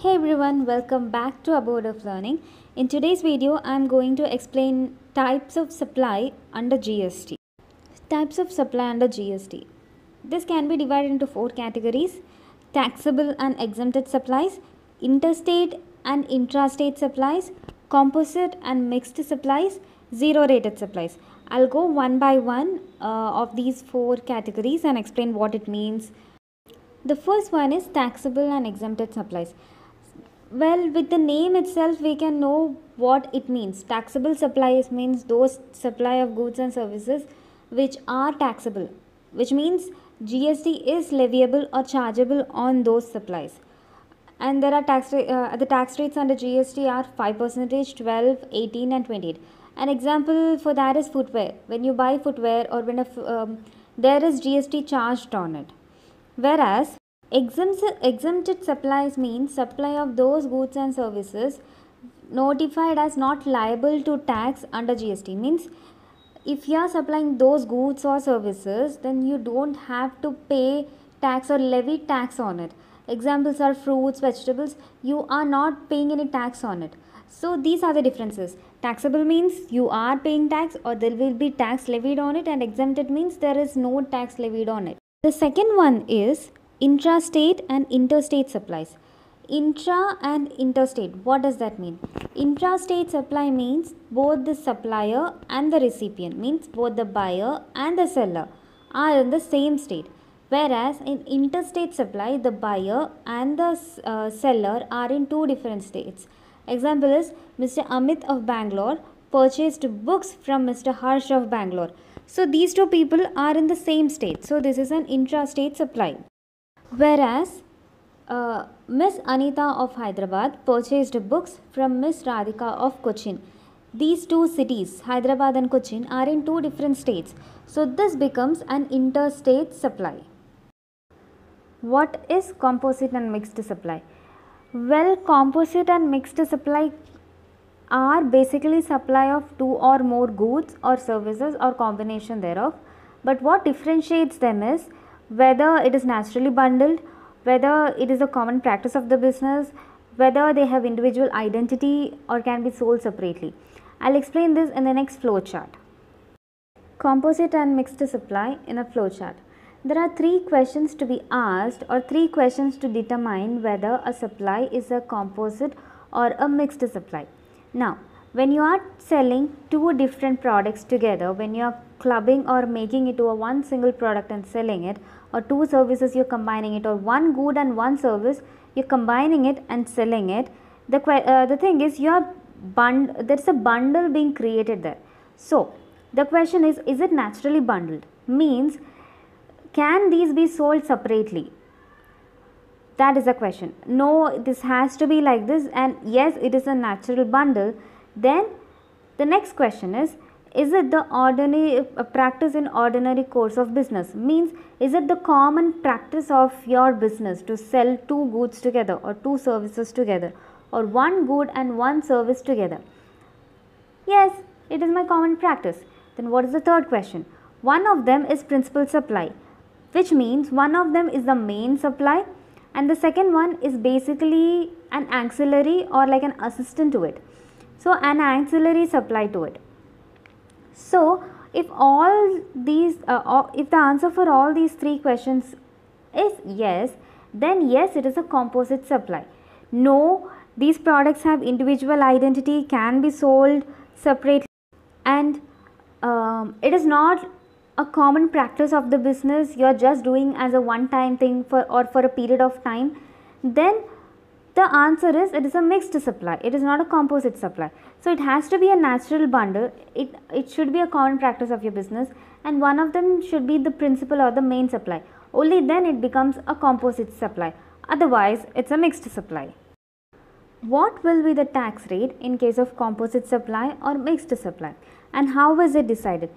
Hey everyone, welcome back to Abode of Learning. In today's video, I am going to explain types of supply under GST. Types of supply under GST. This can be divided into four categories: taxable and exempted supplies, interstate and intrastate supplies, composite and mixed supplies, zero rated supplies. I'll go one by one of these four categories and explain what it means. The first one is taxable and exempted supplies. Well, with the name itself, we can know what it means. Taxable supplies means those supply of goods and services which are taxable, which means GST is leviable or chargeable on those supplies. And there are the tax rates under GST are 5%, 12, 18 and 28. An example for that is footwear. When you buy footwear or when there is GST charged on it. Whereas exempted supplies means supply of those goods and services notified as not liable to tax under GST. Means if you are supplying those goods or services, then you don't have to pay tax or levy tax on it. Examples are fruits, vegetables. You are not paying any tax on it. So these are the differences. Taxable means you are paying tax or there will be tax levied on it, and exempted means there is no tax levied on it. The second one is intrastate and interstate supplies. Intra and interstate, what does that mean? Intrastate supply means both the supplier and the recipient, means both the buyer and the seller are in the same state. Whereas in interstate supply, the buyer and the seller are in two different states. Example is Mr. Amit of Bangalore purchased books from Mr. Harsh of Bangalore. So these two people are in the same state. So this is an intrastate supply. Whereas Miss Anita of Hyderabad purchased books from Miss Radhika of Cochin. These two cities, Hyderabad and Cochin, are in two different states. So this becomes an interstate supply. What is composite and mixed supply? Well, composite and mixed supply are basically supply of two or more goods or services or combination thereof. But what differentiates them is whether it is naturally bundled, whether it is a common practice of the business, whether they have individual identity or can be sold separately. I'll explain this in the next flow chart. Composite and mixed supply in a flow chart. There are three questions to be asked or three questions to determine whether a supply is a composite or a mixed supply. Now, when you are selling two different products together, when you are clubbing or making it to a one single product and selling it, or two services you're combining it, or one good and one service you're combining it and selling it, the thing is there's a bundle being created there. So the question is it naturally bundled? Means can these be sold separately? That is the question. No, this has to be like this, and yes, it is a natural bundle. Then the next question is it the ordinary practice in ordinary course of business? Means is it the common practice of your business to sell two goods together or two services together or one good and one service together? Yes, it is my common practice. Then what is the third question? One of them is principal supply, which means one of them is the main supply and the second one is basically an auxiliary or like an assistant to it. So an auxiliary supply to it. So if all these, if the answer for all these three questions is yes, then yes, it is a composite supply. No, these products have individual identity, can be sold separately, and it is not a common practice of the business you are just doing as a one time thing for a period of time, then the answer is it is a mixed supply. It is not a composite supply. So it has to be a natural bundle. It should be a common practice of your business, and one of them should be the principal or the main supply. Only then it becomes a composite supply. Otherwise, it's a mixed supply. What will be the tax rate in case of composite supply or mixed supply, and how is it decided?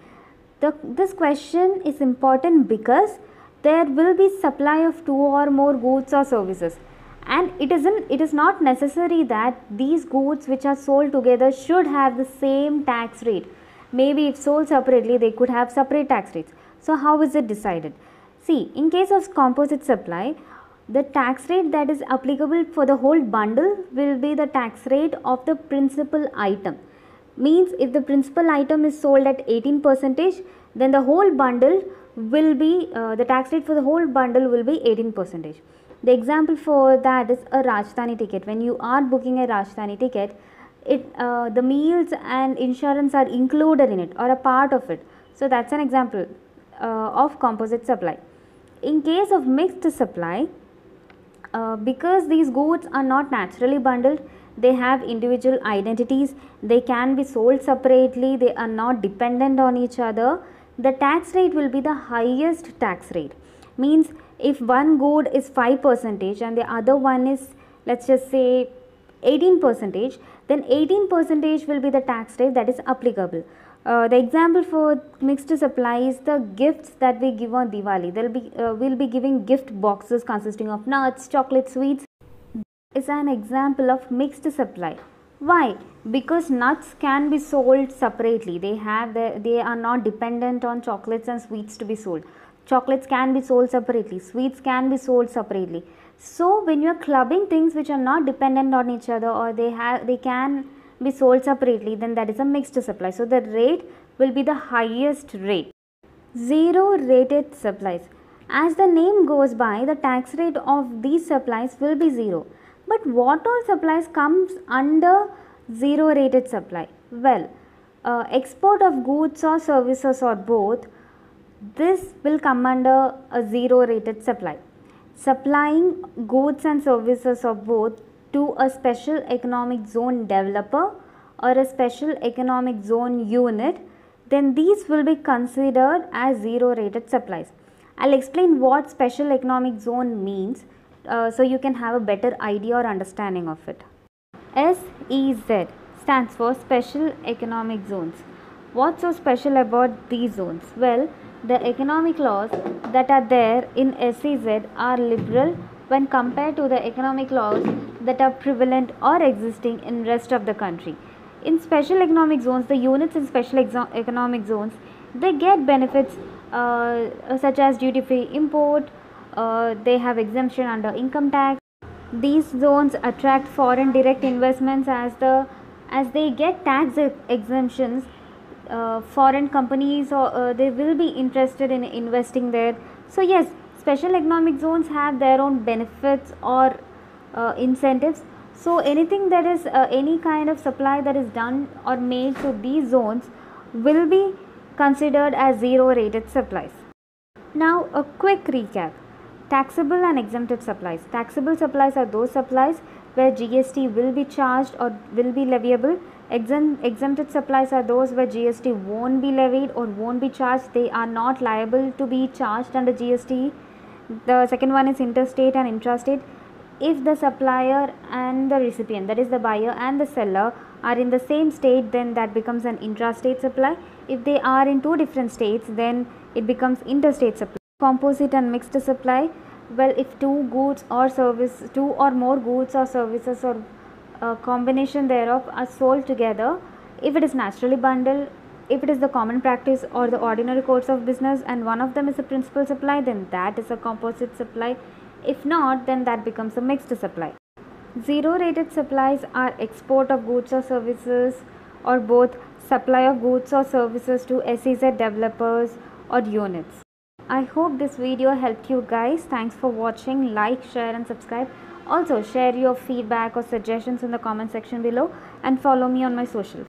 This question is important because there will be supply of two or more goods or services, and it is not necessary that these goods which are sold together should have the same tax rate. Maybe if sold separately, they could have separate tax rates. So how is it decided? See, in case of composite supply, the tax rate that is applicable for the whole bundle will be the tax rate of the principal item. Means if the principal item is sold at 18%, then the whole bundle will be, the tax rate for the whole bundle will be 18%. The example for that is a Rajdhani ticket. When you are booking a Rajdhani ticket, the meals and insurance are included in it or a part of it. So that's an example of composite supply. In case of mixed supply, because these goods are not naturally bundled, they have individual identities, they can be sold separately, they are not dependent on each other, the tax rate will be the highest tax rate. Means if one good is 5% and the other one is, let's just say, 18%, then 18% will be the tax rate that is applicable. The example for mixed supply is the gifts that we give on Diwali. We'll be giving gift boxes consisting of nuts, chocolate, sweets. Is an example of mixed supply. Why? Because nuts can be sold separately. They are not dependent on chocolates and sweets to be sold. Chocolates can be sold separately. Sweets can be sold separately. So when you are clubbing things which are not dependent on each other, or they can be sold separately, then that is a mixed supply. So the rate will be the highest rate. Zero rated supplies. As the name goes by, the tax rate of these supplies will be zero. But what all supplies comes under zero rated supply? Well, export of goods or services or both, this will come under a zero rated supply. Supplying goods and services of both to a special economic zone developer or a special economic zone unit, then these will be considered as zero rated supplies. I'll explain what special economic zone means so you can have a better idea or understanding of it. SEZ stands for Special Economic Zones. What's so special about these zones? Well, the economic laws that are there in SEZ are liberal when compared to the economic laws that are prevalent or existing in rest of the country. In special economic zones, the units in special economic zones, they get benefits such as duty-free import, they have exemption under income tax. These zones attract foreign direct investments as they get tax exemptions. Foreign companies they will be interested in investing there. So yes, special economic zones have their own benefits or incentives. So anything that is any kind of supply that is done or made to these zones will be considered as zero rated supplies. Now a quick recap. Taxable and exempted supplies. Taxable supplies are those supplies where GST will be charged or will be leviable. Exempted supplies are those where GST won't be levied or won't be charged. They are not liable to be charged under GST. The second one is interstate and intrastate. If the supplier and the recipient, that is the buyer and the seller, are in the same state, then that becomes an intrastate supply. If they are in two different states, then it becomes interstate supply. Composite and mixed supply. Well, if two or more goods or services or a combination thereof are sold together, if it is naturally bundled, if it is the common practice or the ordinary course of business, and one of them is a principal supply, then that is a composite supply. If not, then that becomes a mixed supply. Zero rated supplies are export of goods or services or both, supply of goods or services to SEZ developers or units. I hope this video helped you guys. Thanks for watching. Like, share and subscribe. Also share your feedback or suggestions in the comment section below and follow me on my socials.